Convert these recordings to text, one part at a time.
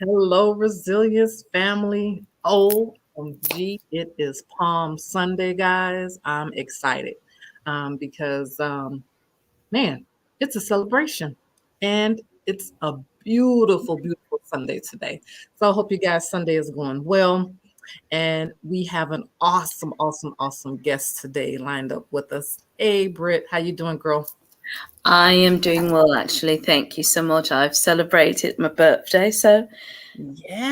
Hello, Resilience family. OMG, it is Palm Sunday, guys. I'm excited because, man, it's a celebration and it's a beautiful, beautiful Sunday today. So I hope you guys' Sunday is going well. And we have an awesome, awesome, awesome guest today lined up with us. Hey, Britt, how you doing, girl? I am doing well, actually. Thank you so much. I've celebrated my birthday, so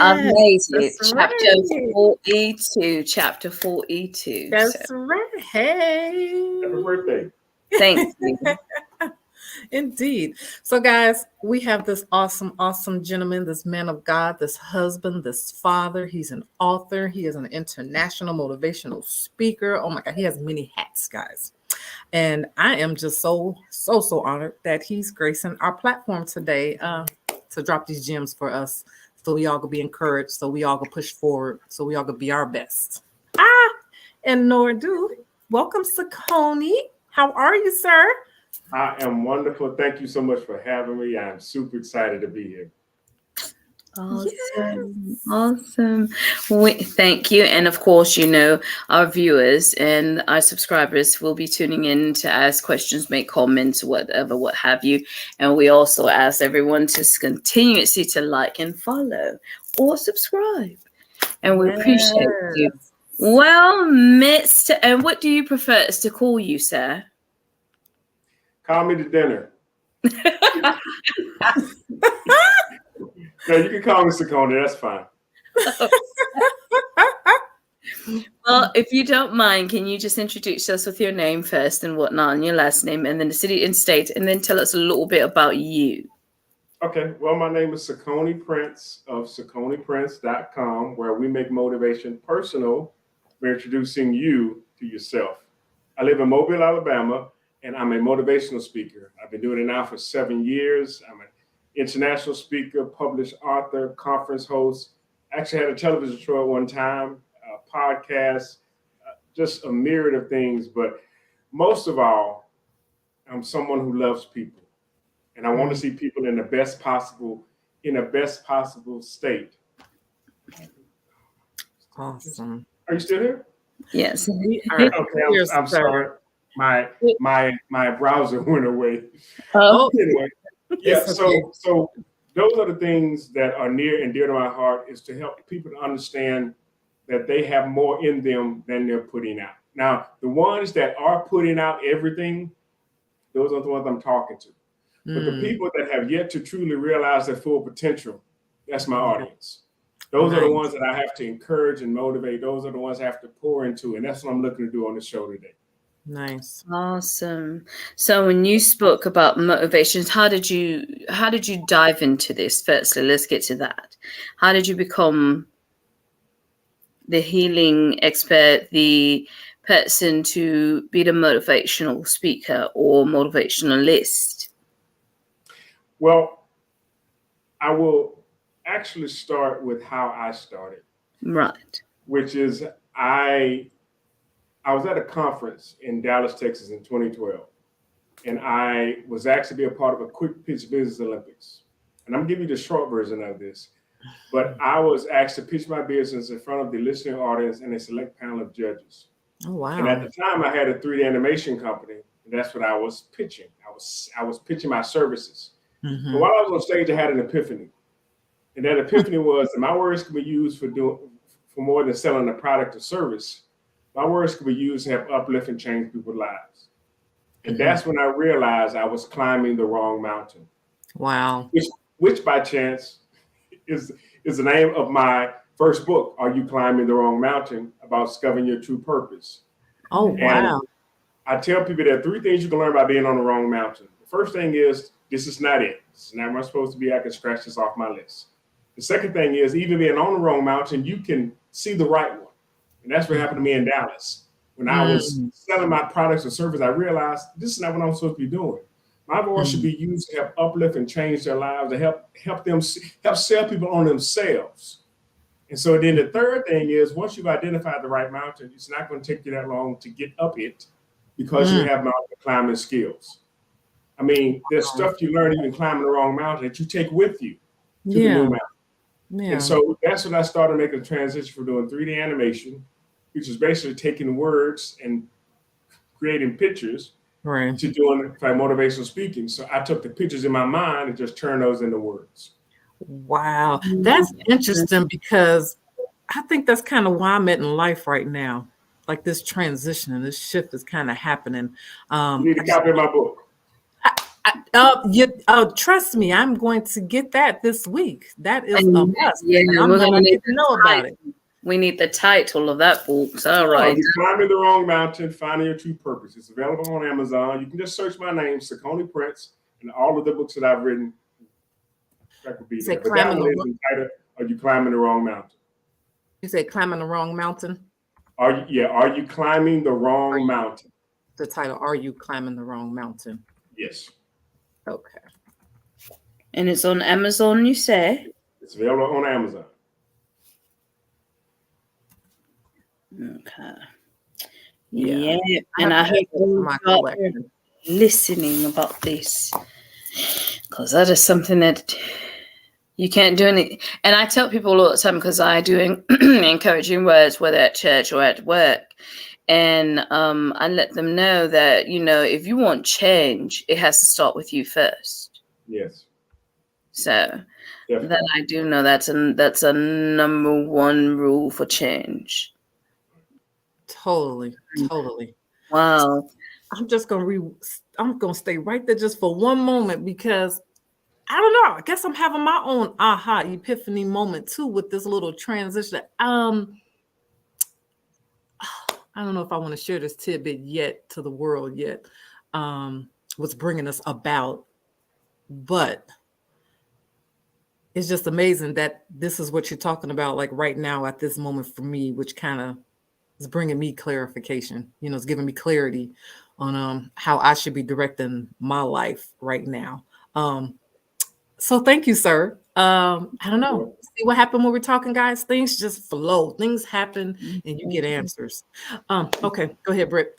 I've Yes, made it. that's Chapter right. 42. Chapter 42. So That's right. Hey. Happy birthday. thank you. Indeed. So, guys, we have this awesome, awesome gentleman, this man of God, this husband, this father. He's an author. He is an international motivational speaker. Oh my God, he has many hats, guys. And I am just so honored that he's gracing our platform today to drop these gems for us so we all could be encouraged, so we all could push forward, so we all could be our best. Ah, and nor do. Welcome, Cicone. How are you, sir? I am wonderful. Thank you so much for having me. I'm super excited to be here. Awesome. Yes. Awesome. Thank you. And of course, our viewers and our subscribers will be tuning in to ask questions, make comments, whatever, what have you. And we also ask everyone to continuously to like and follow or subscribe. And we appreciate you. Yes. Well, Mr. And what do you prefer us to call you, sir? Call me to dinner. No, you can call me Cicone. That's fine. Well, if you don't mind, can you just introduce us with your name first and whatnot, and your last name, and then the city and state, and then tell us a little bit about you? Okay. Well, my name is Cicone Prince of CiconePrince.com, where we make motivation personal. We're introducing you to yourself. I live in Mobile, Alabama, and I'm a motivational speaker. I've been doing it now for 7 years. I'm an international speaker, published author, conference host. Actually had a television show at one time, a podcast, just a myriad of things. But most of all, I'm someone who loves people, and I want to see people in the best possible state. Awesome. Are you still here? Yes. We are Okay, here, I'm sir. sorry. My browser went away. Oh, Oh, Anyway, yeah. it's okay. So those are the things that are near and dear to my heart, is to help people to understand that they have more in them than they're putting out. Now, the ones that are putting out everything, those are the ones I'm talking to. But the Mm, people that have yet to truly realize their full potential, that's my yeah, audience. Those are the ones nice. that I have to encourage and motivate. Those are the ones I have to pour into. And that's what I'm looking to do on the show today. Nice. awesome. So when you spoke about motivations, how did you dive into this? Firstly, let's get to that. How did you become the healing expert, the person to be the motivational speaker or motivationalist? Well, I will actually start with how I started, Right. which is I was at a conference in Dallas, Texas in 2012, and I was asked to be a part of a quick pitch business Olympics. And I'm giving you the short version of this, but I was asked to pitch my business in front of the listening audience and a select panel of judges. Oh, And at wow. the time, I had a 3D animation company, and that's what I was pitching. I was pitching my services. But Mm-hmm. while I was on stage, I had an epiphany, and that epiphany was that my words can be used for more than selling a product or service. My words can be used to help uplift and change people's lives. And Mm-hmm. that's when I realized I was climbing the wrong mountain, Wow. which, which by chance is is the name of my first book, Are You Climbing the Wrong Mountain? About discovering your true purpose. Oh, And wow. I tell people there are three things you can learn by being on the wrong mountain. The first thing is, this is not it. This is not where I'm supposed to be. I can scratch this off my list. The second thing is, even being on the wrong mountain, you can see the right one. And that's what happened to me in Dallas. When I was Mm-hmm. selling my products or services, I realized this is not what I'm supposed to be doing. My voice should be used to help uplift and change their lives, to help sell people on themselves. And so then the third thing is, once you've identified the right mountain, it's not going to take you that long to get up it because you Mm-hmm. have mountain climbing skills. I mean, there's stuff you learn even climbing the wrong mountain that you take with you to the new Yeah. mountain. Yeah. And so that's when I started making the transition from doing 3D animation, which is basically taking words and creating pictures, Right. to doing like motivational speaking. So I took the pictures in my mind and just turned those into words. Wow. That's interesting because I think that's kind of why I'm at in life right now. Like this transition and this shift is kind of happening. You need a copy of my book. Trust me, I'm going to get that this week. That is a must. Yeah, And I'm we're glad gonna I need didn't know about it. We need the title of that book. All right. Climbing the Wrong Mountain, Finding Your True Purpose. It's available on Amazon. You can just search my name, Cicone Prince, and all of the books that I've written that could be You say there. But that climbing one the is entitled, Are You Climbing the Wrong Mountain? You say climbing the wrong mountain? Are you climbing the wrong mountain? The title, Are You Climbing the Wrong Mountain? Yes. Okay. And it's on Amazon, you say? It's available on Amazon. Okay. Yeah. Yeah. And I hope you my are collection. listening about this. Because that is something that you can't do anything. And I tell people all the time, because I do encouraging words, whether at church or at work. And I let them know that, if you want change, it has to start with you first. Yes. So Definitely. that I do know that's a number one rule for change. Totally. Wow. I'm just gonna stay right there just for one moment because I don't know. I guess I'm having my own aha epiphany moment too with this little transition. I don't know if I want to share this tidbit yet to the world yet. What's bringing us about, but it's just amazing that this is what you're talking about, like right now at this moment for me, which kind of is bringing me clarification. It's giving me clarity on how I should be directing my life right now. So thank you, sir. I don't know. See what happened when we're talking, guys? Things just flow. Things happen and you get answers. Okay, go ahead, Britt.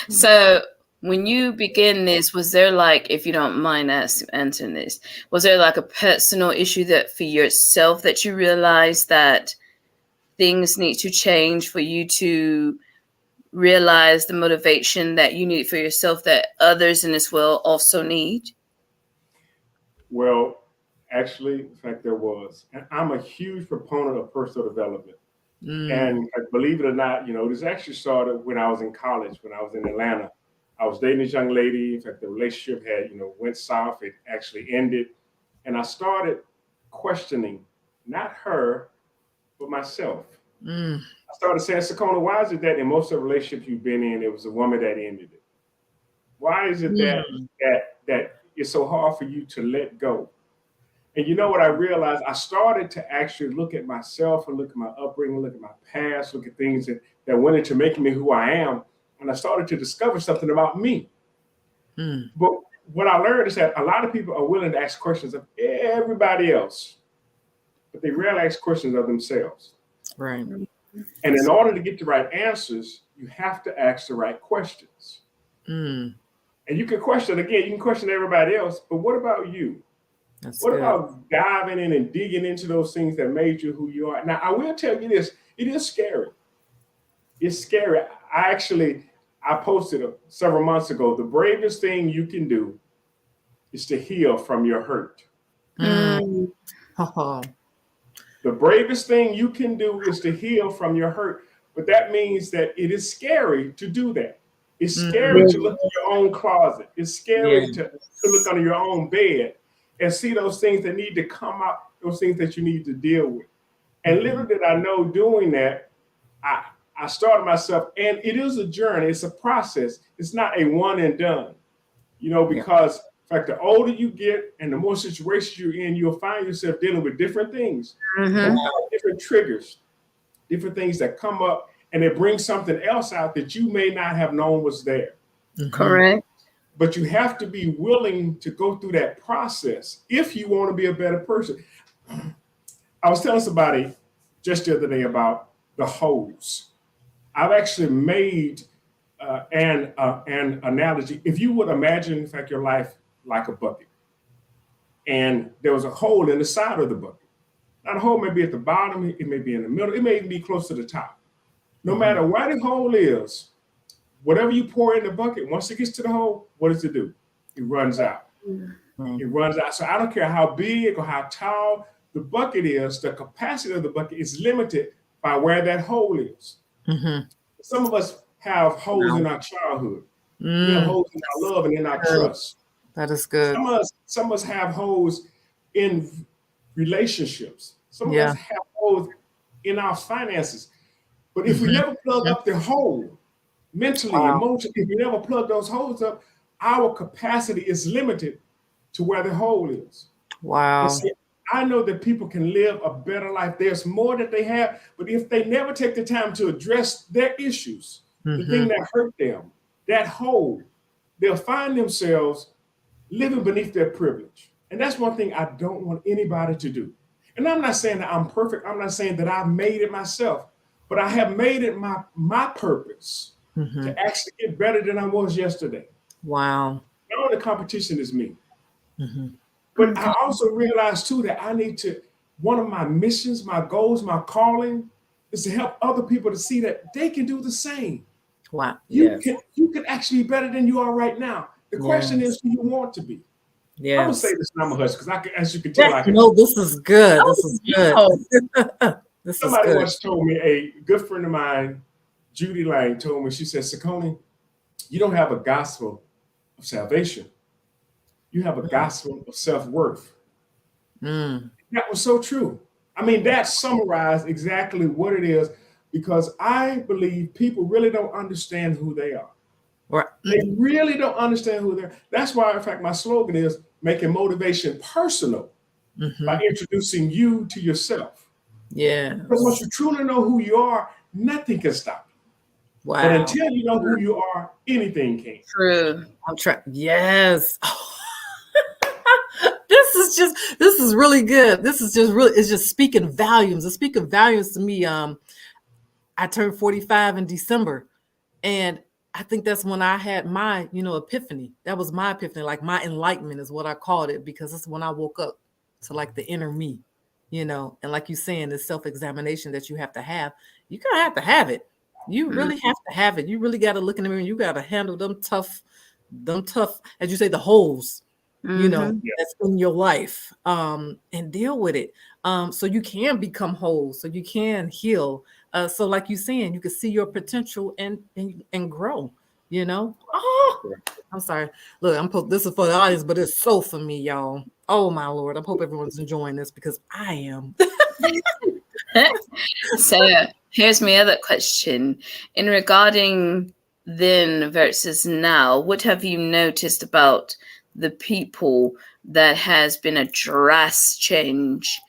So when you begin this, was there if you don't mind answering this, was there a personal issue that for yourself that you realized that things need to change for you to realize the motivation that you need for yourself that others in this world also need? Well, actually, in fact, there was. And I'm a huge proponent of personal development. And believe it or not, this actually started when I was in college, when I was in Atlanta. I was dating this young lady. In fact, the relationship had, went south. It actually ended. And I started questioning not her, but myself. I started saying, Cicone, why is it that in most of the relationships you've been in, it was a woman that ended it? Why is it that it's so hard for you to let go? And you know what I realized? I started to actually look at myself and look at my upbringing, look at my past, look at things that went into making me who I am. And I started to discover something about me. But what I learned is that a lot of people are willing to ask questions of everybody else, but they rarely ask questions of themselves. Right. And in order to get the right answers, you have to ask the right questions. And you can question everybody else, but what about you? What about diving in and digging into those things that made you who you are? Now, I will tell you this, it is scary. It's scary. I posted several months ago, the bravest thing you can do is to heal from your hurt. The bravest thing you can do is to heal from your hurt. But that means that it is scary to do that. It's scary to look in your own closet. It's scary to look under your own bed and see those things that need to come up, those things that you need to deal with. And little did I know doing that, I started myself, and it is a journey. It's a process. It's not a one and done, because in fact, the older you get and the more situations you're in, you'll find yourself dealing with different things, different triggers, different things that come up, and it brings something else out that you may not have known was there. Correct. But you have to be willing to go through that process if you want to be a better person. I was telling somebody just the other day about the hose. I've actually made an analogy. If you would imagine, in fact, your life like a bucket, and there was a hole in the side of the bucket. Now the hole may be at the bottom, it may be in the middle, it may even be close to the top. No matter where the hole is, whatever you pour in the bucket, once it gets to the hole, what does it do? It runs out. It runs out. So I don't care how big or how tall the bucket is, the capacity of the bucket is limited by where that hole is. Some of us have holes in our childhood. We have holes in our love and in our trust. That is good. Some of us have holes in relationships. Some of us have holes in our finances. But if we never plug up the hole, mentally, emotionally, if we never plug those holes up, our capacity is limited to where the hole is. Wow. See, I know that people can live a better life. There's more that they have, but if they never take the time to address their issues, the thing that hurt them, that hole, they'll find themselves living beneath their privilege. And that's one thing I don't want anybody to do. And I'm not saying that I'm perfect. I'm not saying that I made it myself, but I have made it my purpose to actually get better than I was yesterday. Wow. Now the competition is me. But I also realized too that I need to, one of my missions, my goals, my calling is to help other people to see that they can do the same. Wow. You can actually be better than you are right now. The question is who you want to be. I'm gonna say this and I'm a hush because as you can tell, no, this is good. This is good. Somebody once told me, a good friend of mine, Judy Lang, told me, she said, Cicone, you don't have a gospel of salvation. You have a gospel of self-worth. That was so true. I mean, that summarized exactly what it is, because I believe people really don't understand who they are. Right. They really don't understand who they are. That's why, in fact, my slogan is making motivation personal by introducing you to yourself. Yeah. Because once you truly know who you are, nothing can stop you. Wow. But until you know who you are, anything can. True. I'm trying. Yes. This is really good. This is just really, it's just speaking volumes. It's speaking volumes to me. I turned 45 in December, and I think that's when I had my, epiphany. That was my epiphany, like my enlightenment is what I called it, because that's when I woke up to like the inner me, and like you're saying, this self-examination that you have to have. You're going to have it. You really have to have it. You really got to look in the mirror and you got to handle them tough, as you say, the holes, that's in your life, and deal with it. So you can become whole, so you can heal. So like you're saying, you can see your potential and grow, Oh, I'm sorry. Look, this is for the audience, but it's so for me, y'all. Oh my Lord. I hope everyone's enjoying this because I am. So here's my other question. In regarding then versus now, what have you noticed about the people that has been a drastic change,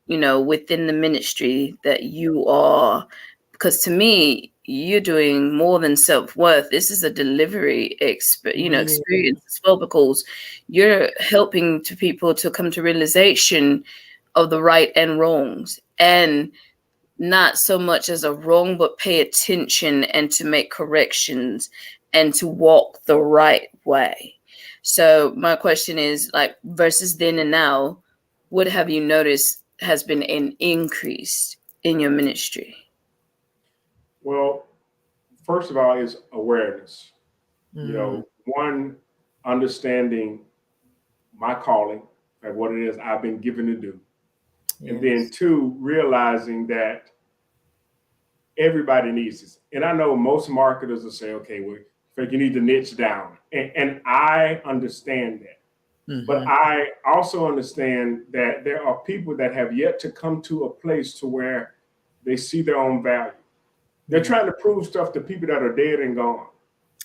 within the ministry that you are? Because to me, you're doing more than self-worth. This is a delivery experience as well, because you're helping people to come to realization of the right and wrongs, and not so much as a wrong, but pay attention and to make corrections and to walk the right way. So my question is, like, versus then and now, what have you noticed has been an increase in your ministry? Well, first of all, is awareness. One, understanding my calling and what it is I've been given to do. Yes. And then two, realizing that everybody needs this. And I know most marketers will say, okay, well, you need to niche down. And I understand that. But I also understand that there are people that have yet to come to a place to where they see their own value. They're trying to prove stuff to people that are dead and gone.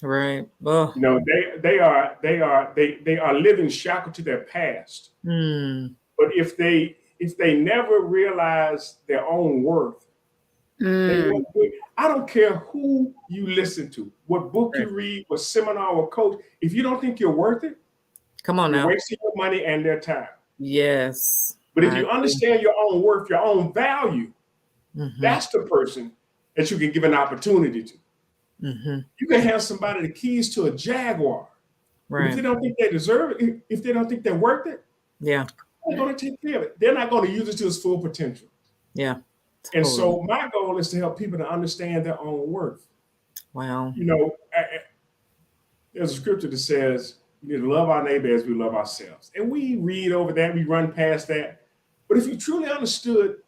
Right. Oh. They are living shackled to their past. But if they never realize their own worth, I don't care who you listen to, what book you read, what seminar or coach. If you don't think you're worth it, come on, you're wasting your money and their time. Yes. But if you understand your own worth, your own value, that's the person that you can give an opportunity to. You can have somebody the keys to a Jaguar. Right. If they don't think they deserve it, if they don't think they're worth it, Yeah. They're going to take care of it. They're not going to use it to its full potential. Yeah. And Totally. so my goal is to help people to understand their own worth. Wow. You know, there's a scripture that says we need to love our neighbor as we love ourselves. And we read over that, we run past that. But if you truly understood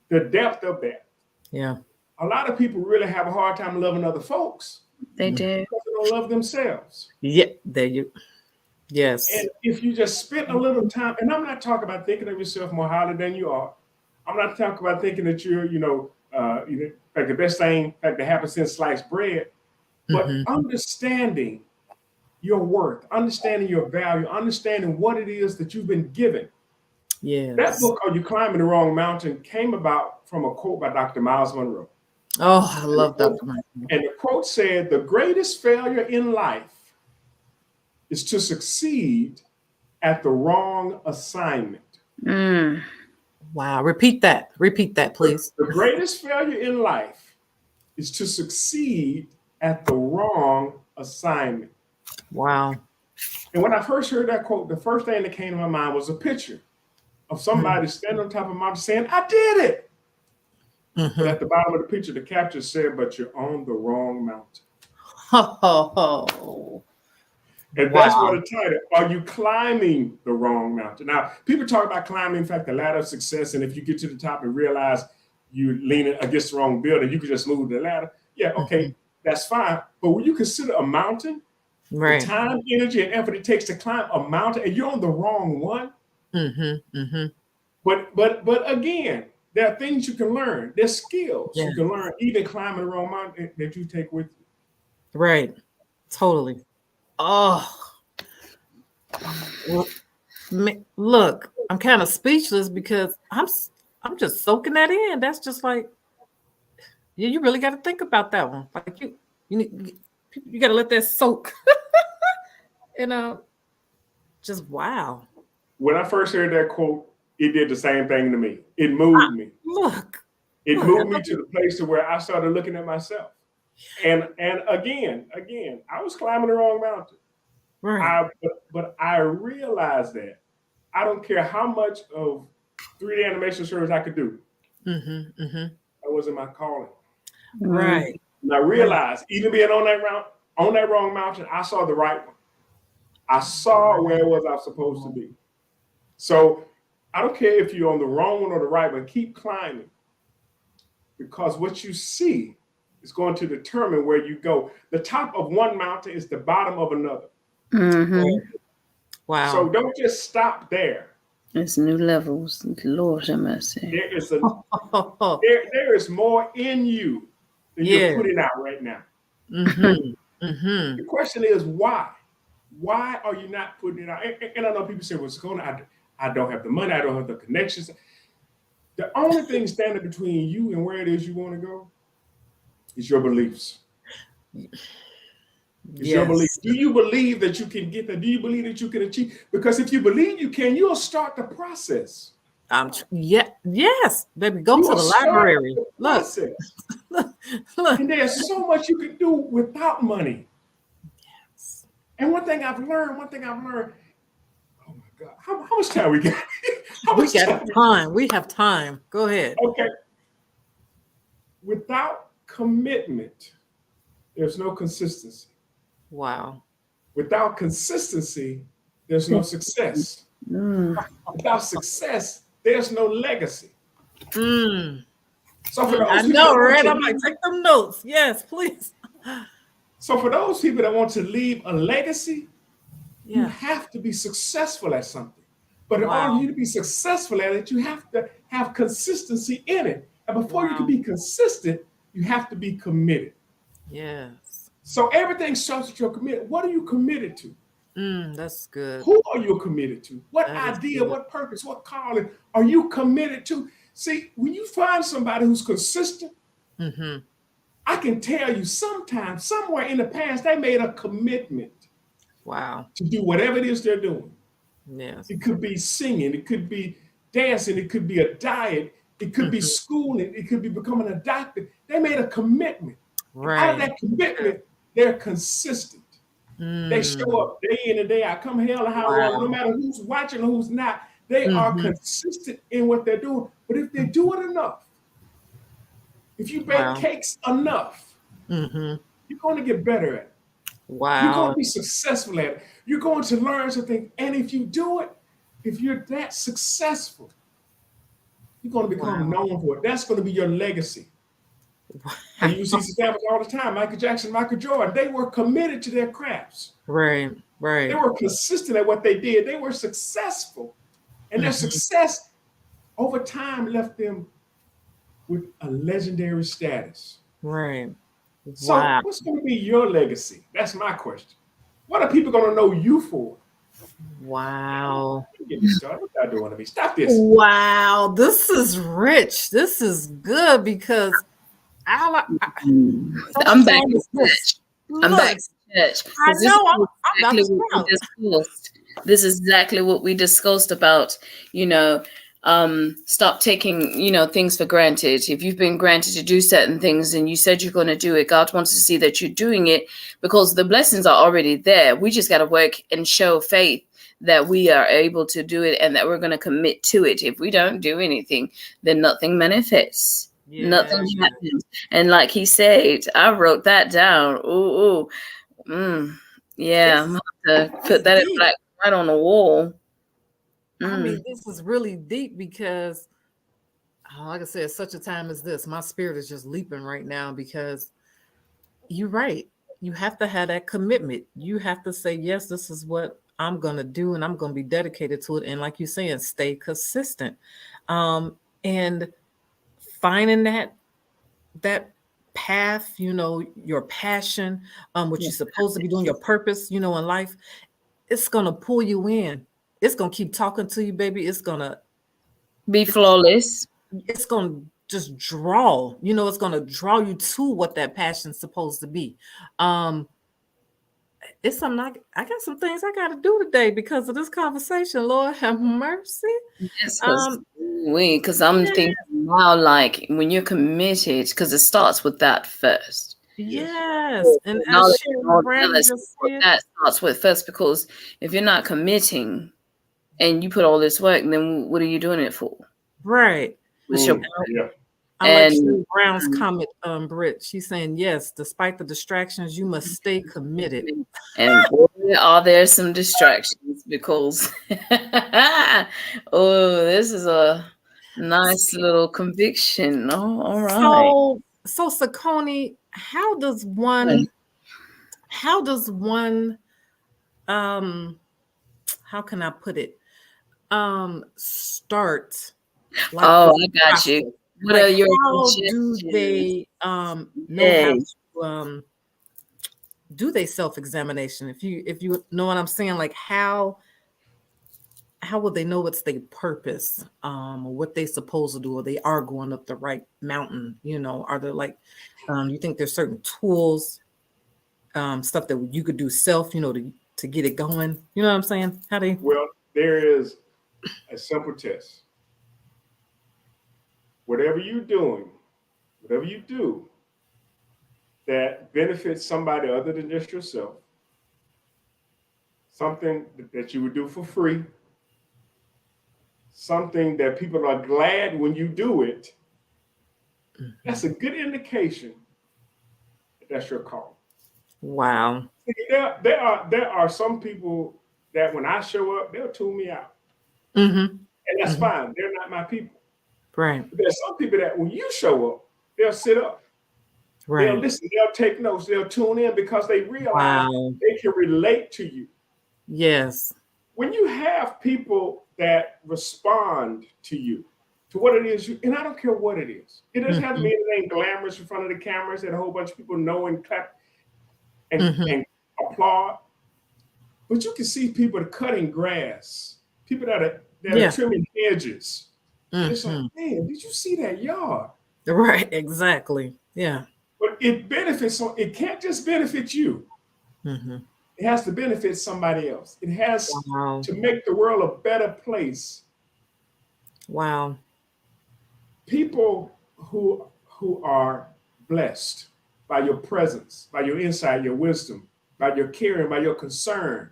the depth of that, Yeah. a lot of people really have a hard time loving other folks They do. because they don't love themselves. Yeah. There you. Yes. And if you just spend a little time, and I'm not talking about thinking of yourself more highly than you are. I'm not talking about thinking that you're, like the best thing that happened since sliced bread, but understanding your worth, understanding your value, understanding what it is that you've been given. Yes. That book, Are You Climbing the Wrong Mountain, came about from a quote by Dr. Miles Monroe. Oh, I love Dr. Monroe. And the quote said, the greatest failure in life is to succeed at the wrong assignment. Mm. Wow. Repeat that. Repeat that, please. The greatest failure in life is to succeed at the wrong assignment. Wow. And when I first heard that quote, the first thing that came to my mind was a picture of somebody standing on top of a mountain saying, I did it. But at the bottom of the picture, the caption said, but you're on the wrong mountain. Oh. And that's what the title, Are You Climbing the Wrong Mountain? Now, people talk about climbing, in fact, the ladder of success. And if you get to the top and realize you're leaning against the wrong building, you can just move the ladder. Yeah, okay, that's fine. But when you consider a mountain, Right. the time, energy, and effort it takes to climb a mountain, and you're on the wrong one. But again, there are things you can learn. There's skills you can learn, even climbing the wrong mountain that you take with you. Right. Totally. Oh. Well, look, I'm kind of speechless because I'm just soaking that in. That's just like, yeah, you really got to think about that one. Like you got to let that soak. Just wow. When I first heard that quote, it did the same thing to me. It moved me. It moved me to the place to where I started looking at myself. And again, I was climbing the wrong mountain. Right. But I realized that I don't care how much of 3D animation service I could do. That wasn't my calling. Right. And I realized, even being on that wrong mountain, I saw the right one. I saw where it was I was supposed to be. So I don't care if you're on the wrong one or the right one, keep climbing. Because what you see is going to determine where you go. The top of one mountain is the bottom of another. Wow. So don't just stop there. There's new levels. Lord have mercy. There is there is more in you than you're putting out right now. The question is why? Why are you not putting it out? And I know people say, well, Cicone, I don't have the money, I don't have the connections. The only thing standing between you and where it is you want to go is your beliefs. It's your belief. Do you believe that you can get there? Do you believe that you can achieve? Because if you believe you can, you'll start the process. Yes, baby, go to the library. Look. And there's so much you can do without money. Yes. And one thing I've learned, oh my God, how much time we got? We got time. We have time. Go ahead. Okay. Without commitment, there's no consistency. Wow. Without consistency, there's no success. Without success, there's no legacy. So for those I know, right? I'm like, take them notes. Yes, please. So for those people that want to leave a legacy, you have to be successful at something. But in order for you to be successful at it, you have to have consistency in it. And before you can be consistent, you have to be committed. Yes. So everything starts with your commitment. What are you committed to? That's good. Who are you committed to? What idea, what purpose, what calling are you committed to? See, when you find somebody who's consistent, I can tell you sometimes, somewhere in the past, they made a commitment. To do whatever it is they're doing. Yes. It could be singing, it could be dancing, it could be a diet, it could be schooling, it could be becoming a doctor. They made a commitment. Out of that commitment, they're consistent. They show up day in and day out, come hell or high water, no matter who's watching or who's not. They are consistent in what they're doing. But if they do it enough, if you bake cakes enough, you're going to get better at it. You're going to be successful at it. You're going to learn something. And if you do it, if you're that successful, you're going to become known for it. That's going to be your legacy. And you see examples all the time. Michael Jackson, Michael Jordan, they were committed to their crafts. Right. They were consistent at what they did. They were successful. And their success over time left them with a legendary status. Right. So what's going to be your legacy? That's my question. What are people going to know you for? Wow. Get me started. What y'all doing to me? Stop this. Wow. This is rich. This is good because I'm back to church. I'm back to church. I know. I'm This is exactly what we discussed about, stop taking, things for granted. If you've been granted to do certain things and you said you're going to do it, God wants to see that you're doing it because the blessings are already there. We just got to work and show faith that we are able to do it and that we're going to commit to it. If we don't do anything, then nothing manifests. Yeah, nothing happens. And like he said, I wrote that down. Yeah, I'm going to put that in black right on the wall. I mean, this is really deep because, like I said, such a time as this, my spirit is just leaping right now because you're right. You have to have that commitment. You have to say, yes, this is what I'm going to do and I'm going to be dedicated to it. And like you're saying, stay consistent. And finding that path, your passion, what you're supposed to be doing, your purpose, in life, it's going to pull you in. It's going to keep talking to you, baby. It's going to be flawless. It's going to just draw, it's going to draw you to what that passion's supposed to be. It's something I got some things I got to do today because of this conversation. Lord have mercy. Yes, because I'm thinking now, like when you're committed, because it starts with that first. Yes, and that starts with first, because if you're not committing and you put all this work, then what are you doing it for? Right. I like Sue Brown's comment, Britt. She's saying, yes, despite the distractions, you must stay committed. And boy, are there some distractions because, this is a nice little conviction. Oh, all right. So Cicone, how does one, how can I put it? Start. Like I got you. What are your suggestions? Do they know how to do they self-examination? If you know what I'm saying, like how would they know what's their purpose, or what they supposed to do, or they are going up the right mountain? Are there you think there's certain tools, stuff that you could do self, to get it going? You know what I'm saying? Well, there is a simple test. Whatever you're doing, whatever you do that benefits somebody other than just yourself, something that you would do for free, something that people are glad when you do it, that's a good indication that that's your call. Wow. There are some people that when I show up, they'll tune me out. And that's fine. They're not my people. Right. But there's some people that when you show up, they'll sit up. Right. They'll listen. They'll take notes. They'll tune in because they realize they can relate to you. Yes. When you have people that respond to you, to what it is, and I don't care what it is. It doesn't have to mean it ain't glamorous in front of the cameras that a whole bunch of people know and clap and applaud. But you can see people cutting grass, people that are trimming hedges. It's like, man, did you see that yard? Right, exactly. Yeah. But it benefits, so it can't just benefit you. It has to benefit somebody else. It has to make the world a better place. Wow. People who are blessed by your presence, by your insight, your wisdom, by your caring, by your concern.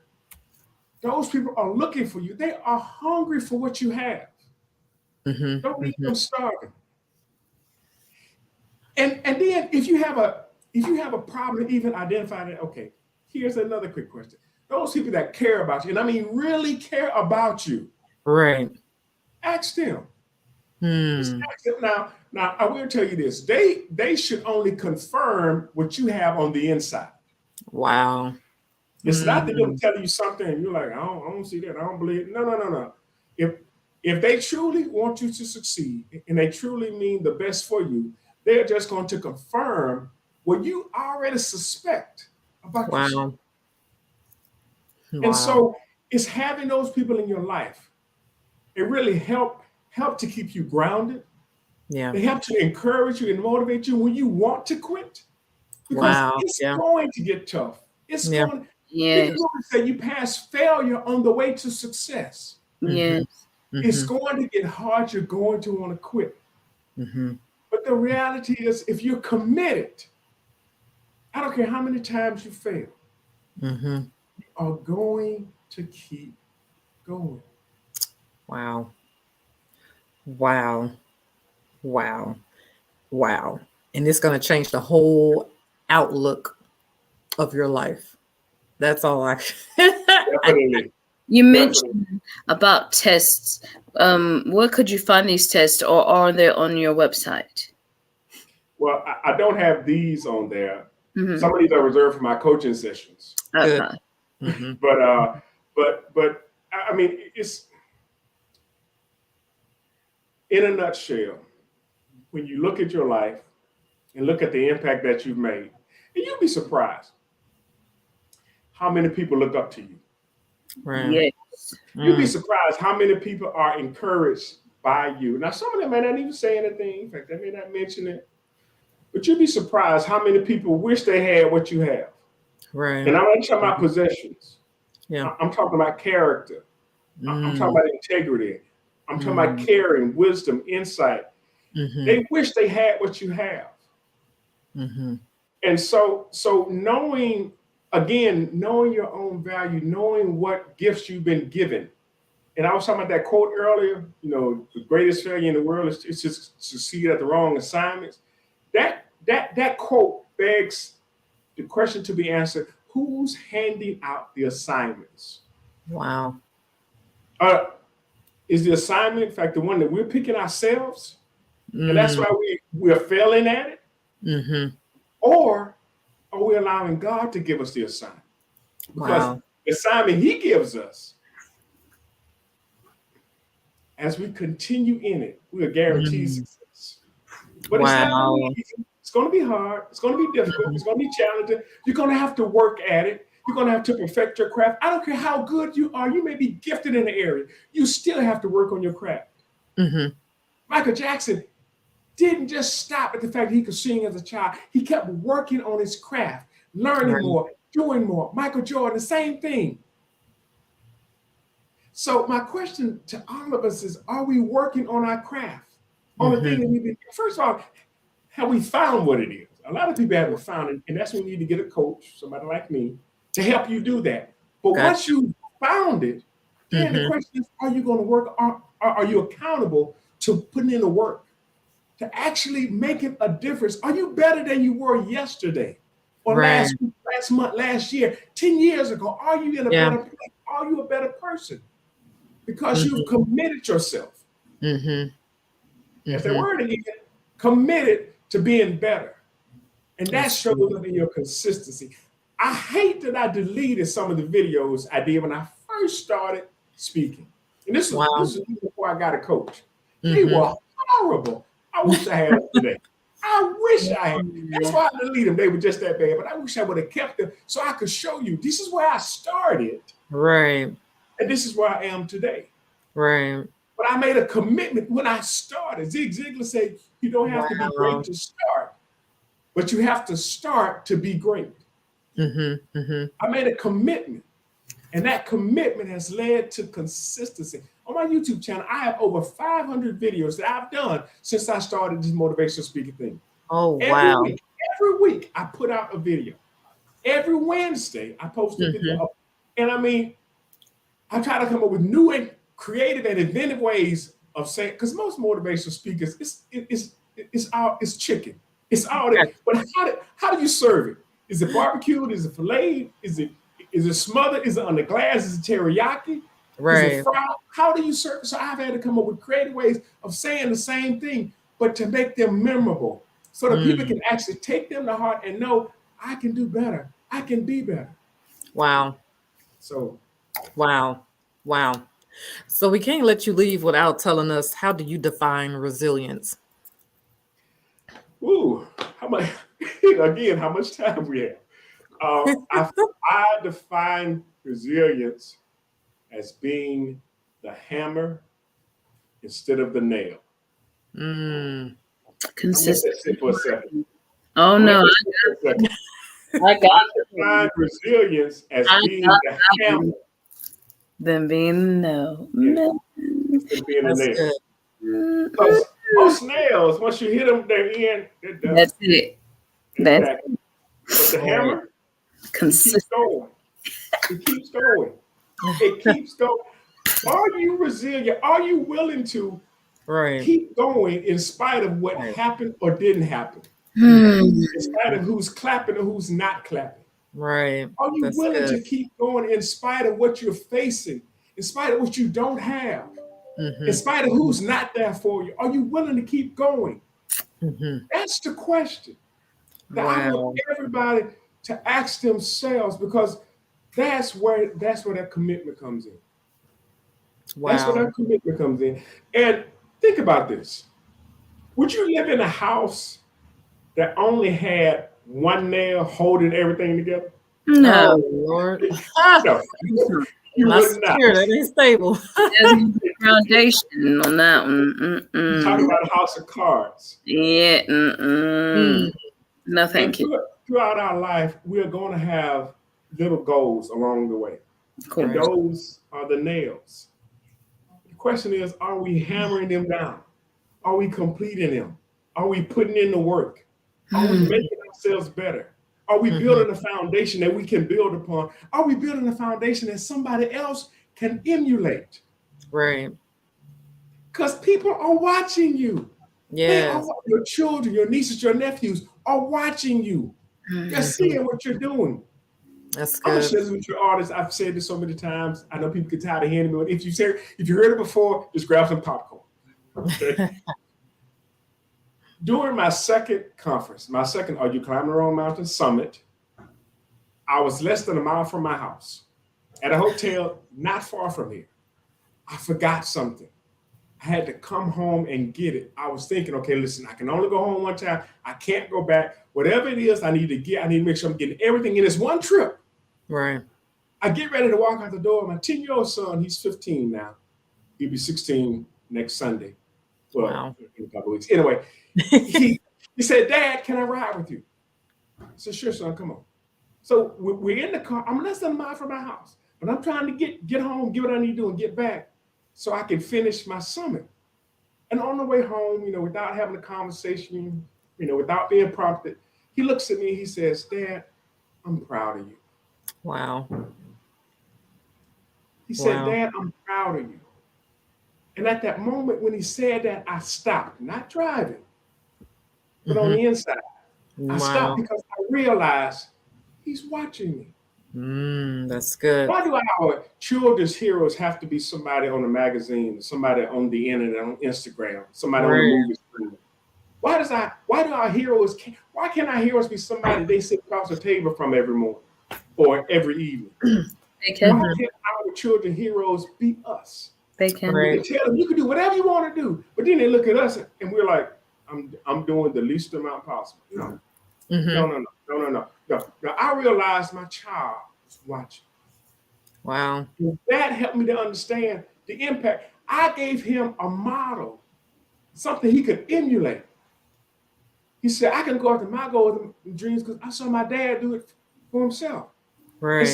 Those people are looking for you. They are hungry for what you have. Don't leave them starving. And then if you have a problem, even identifying it, okay, here's another quick question. Those people that care about you, and I mean really care about you, Right. ask them. Just ask them. Now I will tell you this. They should only confirm what you have on the inside. Wow. It's not that they'll tell you something and you're like, I don't see that. I don't believe it. No. If they truly want you to succeed and they truly mean the best for you, they're just going to confirm what you already suspect about yourself. And so it's having those people in your life. It really help to keep you grounded. Yeah. They help to encourage you and motivate you when you want to quit. Because it's going to get tough. It's going. You can say you pass failure on the way to success. Yes. It's going to get hard. You're going to want to quit. But the reality is, if you're committed, I don't care how many times you fail, you are going to keep going. Wow. Wow. Wow. Wow. And it's going to change the whole outlook of your life. That's all I. Definitely. You mentioned about tests. Where could you find these tests, or are they on your website? Well, I don't have these on there. Some of these are reserved for my coaching sessions. Okay. But I mean, it's in a nutshell. When you look at your life and look at the impact that you've made, and you'll be surprised how many people look up to you. Right. Yes. You'll be surprised how many people are encouraged by you. Now, some of them may not even say anything. In fact, they may not mention it. But you'll be surprised how many people wish they had what you have. Right. And I'm not talking about possessions. Yeah. I'm talking about character. I'm talking about integrity. I'm talking about caring, wisdom, insight. They wish they had what you have. And so knowing your own value, knowing what gifts you've been given. And I was talking about that quote earlier, the greatest failure in the world is to succeed at the wrong assignments. That quote begs the question to be answered: who's handing out the assignments? Wow. Is the assignment, in fact, the one that we're picking ourselves? And that's why we're failing at it? Or are we allowing God to give us the assignment? Because the assignment he gives us, as we continue in it, we are guaranteed success. But it's not going to be easy. It's going to be hard. It's going to be difficult. It's going to be challenging. You're going to have to work at it. You're going to have to perfect your craft. I don't care how good you are. You may be gifted in the area. You still have to work on your craft. Michael Jackson didn't just stop at the fact that he could sing as a child. He kept working on his craft, learning more, doing more. Michael Jordan, the same thing. So my question to all of us is, are we working on our craft? On the thing that we've been, first of all, have we found what it is? A lot of people haven't found it, and that's when you need to get a coach, somebody like me, to help you do that. But once you found it, then the question is, are you going to work? Are you accountable to putting in the work, to actually making a difference? Are you better than you were yesterday or last week, last month, last year, 10 years ago? Are you in a better place? Are you a better person? Because you've committed yourself. That's the word again, committed to being better. And that shows up in your consistency. I hate that I deleted some of the videos I did when I first started speaking. And this was before I got a coach. They were horrible. I wish I had them today. I wish I had. That's why I deleted them. They were just that bad. But I wish I would have kept them so I could show you this is where I started. Right. And this is where I am today. Right. But I made a commitment when I started. Zig Ziglar said, you don't have to be great to start, but you have to start to be great. I made a commitment, and that commitment has led to consistency. On my YouTube channel, I have over 500 videos that I've done since I started this motivational speaking thing. Oh, wow. Every week, I put out a video. Every Wednesday, I post a video up. And I mean, I try to come up with new and creative and inventive ways of saying, because most motivational speakers, it's chicken. It's all that. But how do you serve it? Is it barbecued? Is it filleted? Is it smothered? Is it on the glass? Is it teriyaki? Right. Is it fried? How do you serve? So I've had to come up with creative ways of saying the same thing, but to make them memorable, so that people can actually take them to heart and know I can do better. I can be better. Wow. So. Wow. So we can't let you leave without telling us, how do you define resilience? Ooh, how much? Again, how much time we have? I define resilience as being the hammer instead of the nail. Consistent. Sit for a second. Oh no, I got define resilience as being the hammer than being no. instead of being a nail. Good. Because most nails, once you hit them, they're in. They're done. That's it. Exactly. But the hammer, Consistent. it keeps going. It keeps going. Are you resilient? Are you willing to keep going in spite of what happened or didn't happen? In spite of who's clapping or who's not clapping? Right. Are you willing to keep going in spite of what you're facing, in spite of what you don't have, in spite of who's not there for you? Are you willing to keep going? That's the question that I want everybody to ask themselves, because that's where that commitment comes in. That's where that commitment comes in. And think about this. Would you live in a house that only had one nail holding everything together? No. Oh, Lord. No. You would not. That ain't stable. There's no foundation on that one. You're talking about a house of cards. Yeah. No, thank you. Throughout our life, we are going to have little goals along the way. And those are the nails. The question is, are we hammering them down? Are we completing them? Are we putting in the work? Are we making ourselves better? Are we building a foundation that we can build upon? Are we building a foundation that somebody else can emulate? Right. Because people are watching you. Yeah. Your children, your nieces, your nephews are watching you. They're seeing what you're doing. That's I'm good. gonna share this with your artists. I've said this so many times. I know people get tired of hearing me, but if you heard it before, just grab some popcorn. Okay. During my second conference, Are You Climbing the Wrong Mountain Summit, I was less than a mile from my house at a hotel not far from here. I forgot something. I had to come home and get it. I was thinking, okay, listen, I can only go home one time. I can't go back. Whatever it is I need to make sure I'm getting everything in this one trip. Right. I get ready to walk out the door. My 10-year-old son, he's 15 now. He'll be 16 next Sunday. Well, in a couple of weeks. Anyway, he said, Dad, can I ride with you? I said, sure, son, come on. So we're in the car. I'm less than a mile from my house, but I'm trying to get home, get what I need to do, and get back so I can finish my summit. And on the way home, without having a conversation, without being prompted, he looks at me and he says, Dad, I'm proud of you. Wow. He said, Dad, I'm proud of you. And at that moment when he said that, I stopped, not driving, but on the inside. I stopped because I realized he's watching me. That's good. Why do our children's heroes have to be somebody on a magazine, somebody on the internet, on Instagram, somebody on the movie screen? Why can't our heroes be somebody they sit across the table from every morning or every evening? Why can't our children's heroes be us? They can. They tell them you can do whatever you want to do, but then they look at us and we're like, I'm doing the least amount possible. No. I realized my child was watching. Wow. That helped me to understand the impact. I gave him a model, something he could emulate. He said, I can go after my goals and dreams because I saw my dad do it for himself. Right.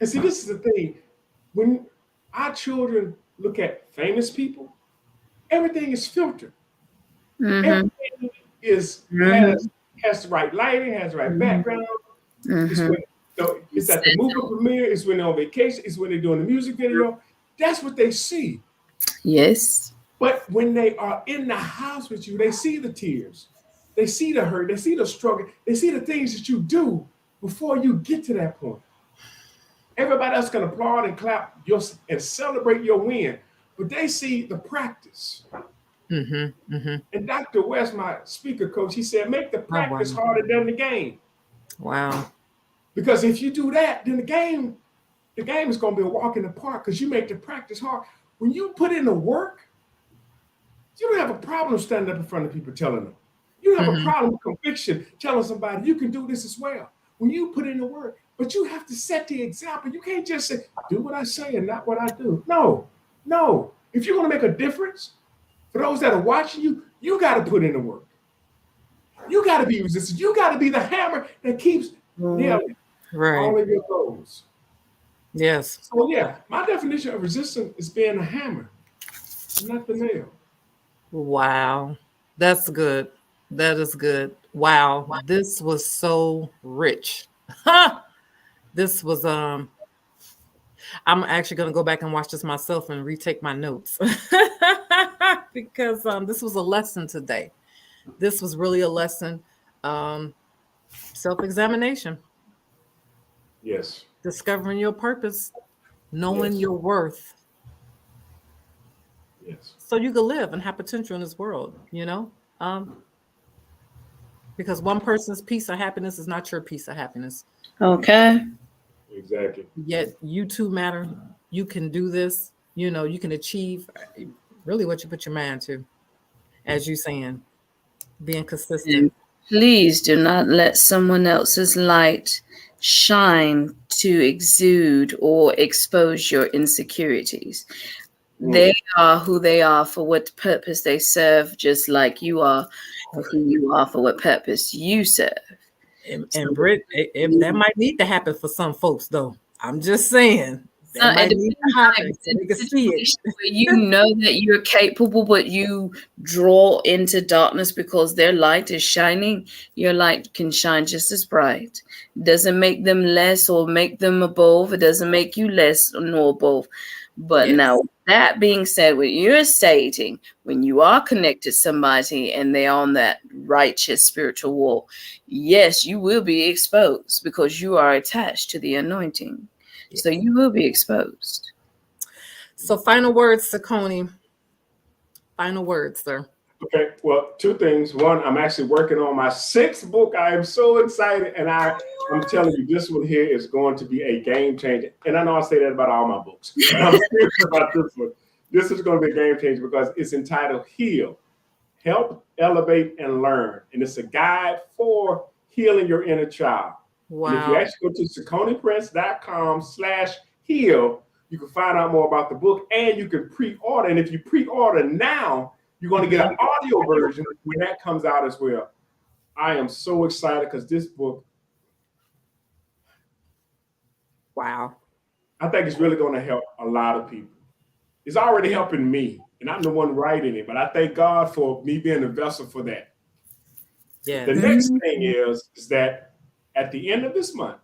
And see, this is the thing. When our children look at famous people, everything is filtered. Everything has the right lighting, has the right background. It's when it's at the movie premiere. It's when they're on vacation. It's when they're doing the music video. That's what they see. Yes. But when they are in the house with you, they see the tears. They see the hurt. They see the struggle. They see the things that you do before you get to that point. Everybody else can applaud and clap and celebrate your win, but they see the practice. And Dr. West, my speaker coach, he said, make the practice harder than the game. Wow. Because if you do that, then the game is going to be a walk in the park because you make the practice hard. When you put in the work, you don't have a problem standing up in front of people telling them. You don't have a problem with conviction telling somebody you can do this as well. When you put in the work, but you have to set the example. You can't just say, do what I say and not what I do. No. If you're going to make a difference for those that are watching you, you got to put in the work. You got to be resistant. You got to be the hammer that keeps nailing all of your goals. Yes. So yeah, my definition of resistance is being a hammer, not the nail. Wow. That's good. That is good. Wow. This was so rich. This was I'm actually going to go back and watch this myself and retake my notes because this was a lesson today. This was really a lesson. Self-examination. Yes. Discovering your purpose, knowing your worth. Yes. So you can live and have potential in this world, because one person's piece of happiness is not your piece of happiness. Okay. Exactly. Yet you two matter. You can do this. You can achieve really what you put your mind to, as you saying, being consistent. And please do not let someone else's light shine to exude or expose your insecurities. They are who they are for what purpose they serve, just like you are for who you are for what purpose you serve. And Britt, that might need to happen for some folks, though. I'm just saying. That might need to happen so they can see it. Where you know that you're capable, but you draw into darkness because their light is shining. Your light can shine just as bright. It doesn't make them less or make them above. It doesn't make you less nor above. But now, that being said, what you're stating, when you are connected to somebody and they're on that righteous spiritual wall, yes, you will be exposed because you are attached to the anointing. So you will be exposed. So final words, Cicone. Final words, sir. Okay, well, two things. One, I'm actually working on my 6th book. I am so excited, and I'm telling you, this one here is going to be a game changer. And I know I say that about all my books, but I'm serious about this one. This is going to be a game changer because it's entitled Heal, Help, Elevate, and Learn. And it's a guide for healing your inner child. Wow. And if you actually go to ciconeprince.com/heal, you can find out more about the book and you can pre-order. And if you pre-order now, you're going to get an audio version when that comes out as well. I am so excited because this book, wow, I think it's really going to help a lot of people. It's already helping me, and I'm the one writing it, but I thank God for me being a vessel for that. Yeah. The next thing is that at the end of this month,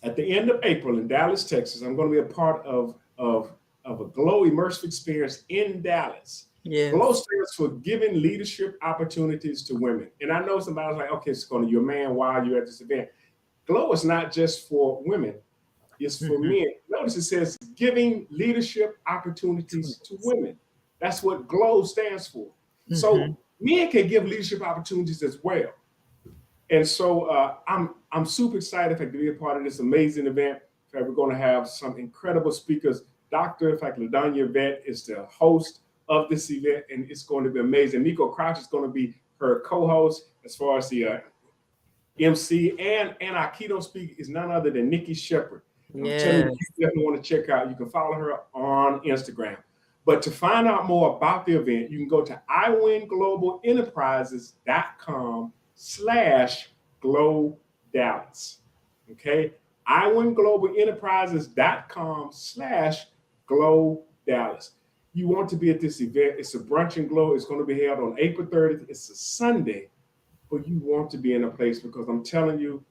at the end of April in Dallas, Texas, I'm going to be a part of a Glow immersive experience in Dallas. Yes. Glow stands for giving leadership opportunities to women. And I know somebody's like, okay, Cicone, you're a man. Why are you at this event? Glow is not just for women. It's for men. Notice it says giving leadership opportunities to women. That's what Glow stands for. So men can give leadership opportunities as well. And so I'm super excited to be a part of this amazing event. We're going to have some incredible speakers. Dr. LaDonya Vet is the host of this event, and it's going to be amazing. Nico Crouch is going to be her co-host as far as the MC, and our keynote speaker is none other than Nikki Shepherd. Yes. I'm telling you, you definitely want to check out. You can follow her on Instagram. But to find out more about the event, you can go to iwinglobalenterprises.com/Glow Dallas. Okay? iwinglobalenterprises.com/Glow Dallas. You want to be at this event. It's a brunch and glow. It's going to be held on April 30th. It's a Sunday, but you want to be in a place because I'm telling you,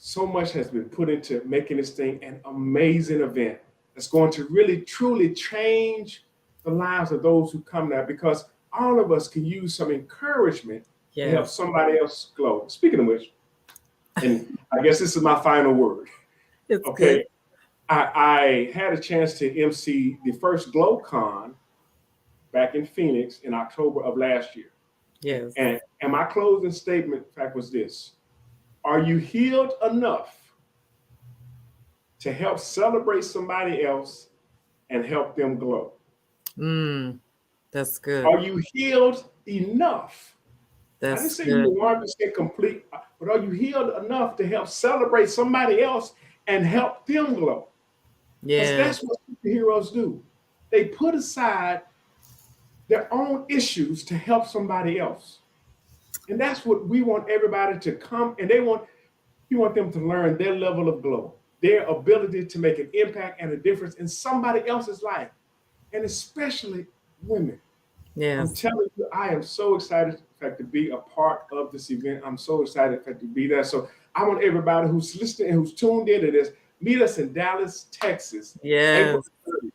so much has been put into making this thing an amazing event that's going to really, truly change the lives of those who come there, because all of us can use some encouragement to help Yes. somebody else glow. Speaking of which, and I guess this is my final word. It's Okay. good. I had a chance to MC the first GlowCon back in Phoenix in October of last year. Yes. And my closing statement, in fact, was this: are you healed enough to help celebrate somebody else and help them glow? That's good. Are you healed enough? I didn't That's say good. you were 100% complete, but are you healed enough to help celebrate somebody else and help them glow? Because Yeah. that's what superheroes do. They put aside their own issues to help somebody else. And that's what we want everybody to come, and we want them to learn their level of glow, their ability to make an impact and a difference in somebody else's life, and especially women. I'm Yes. telling you, I am so excited, in fact, to be a part of this event. I'm so excited, in fact, to be there. So I want everybody who's listening and who's tuned into this, meet us in Dallas, Texas, April Yes. 30th.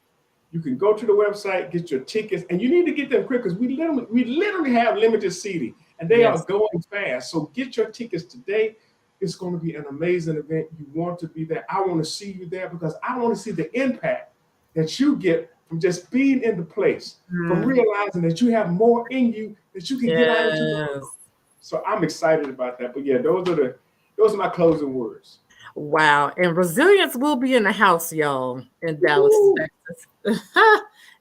You can go to the website, get your tickets, and you need to get them quick, because we literally have limited seating, and they are Yes. going fast. So get your tickets today. It's going to be an amazing event. You want to be there. I want to see you there, because I want to see the impact that you get from just being in the place, from realizing that you have more in you that you can get out into the world. Yes. So I'm excited about that. But yeah, those are my closing words. Wow. And Resilience will be in the house, y'all, in Dallas, Woo! Texas.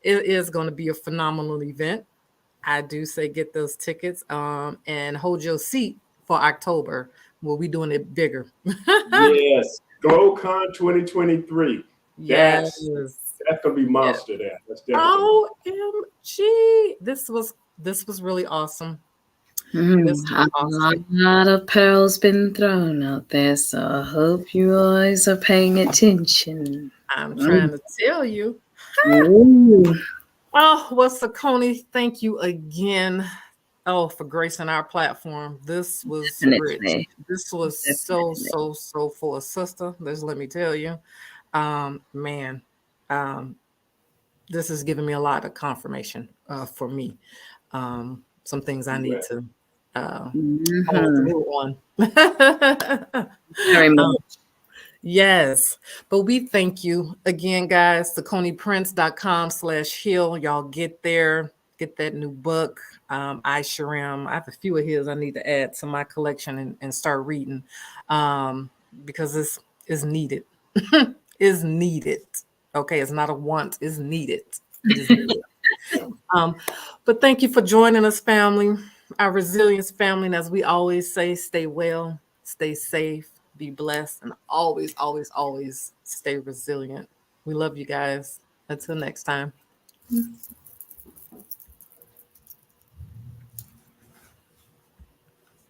It is going to be a phenomenal event. I do say get those tickets and hold your seat for October. We'll be doing it bigger. Yes, GlowCon 2023. Yes. That's gonna be Yeah. monster. That's definitely OMG. This was really awesome. This was A awesome. lot of pearls been thrown out there, so I hope you guys are paying attention. I'm trying to tell you. Ooh. Oh, well, Cicone, thank you again. Oh, for gracing our platform. This was rich. Definitely. This was Definitely. so for a sister. Just let me tell you. Man, um, this has given me a lot of confirmation for me. Some things I need well. to follow Mhm. through on. Very Um, much. yes, but we thank you again, guys. CiconePrince.com/heal. Y'all get there, get that new book. I sure am. I have a few of his I need to add to my collection and start reading because this is needed. Is needed. Okay, it's not a want, it's needed. It is needed. Um, but thank you for joining us, family, our resilience family. And as we always say, stay well, stay safe, be blessed, and always, always, always stay resilient. We love you guys. Until next time.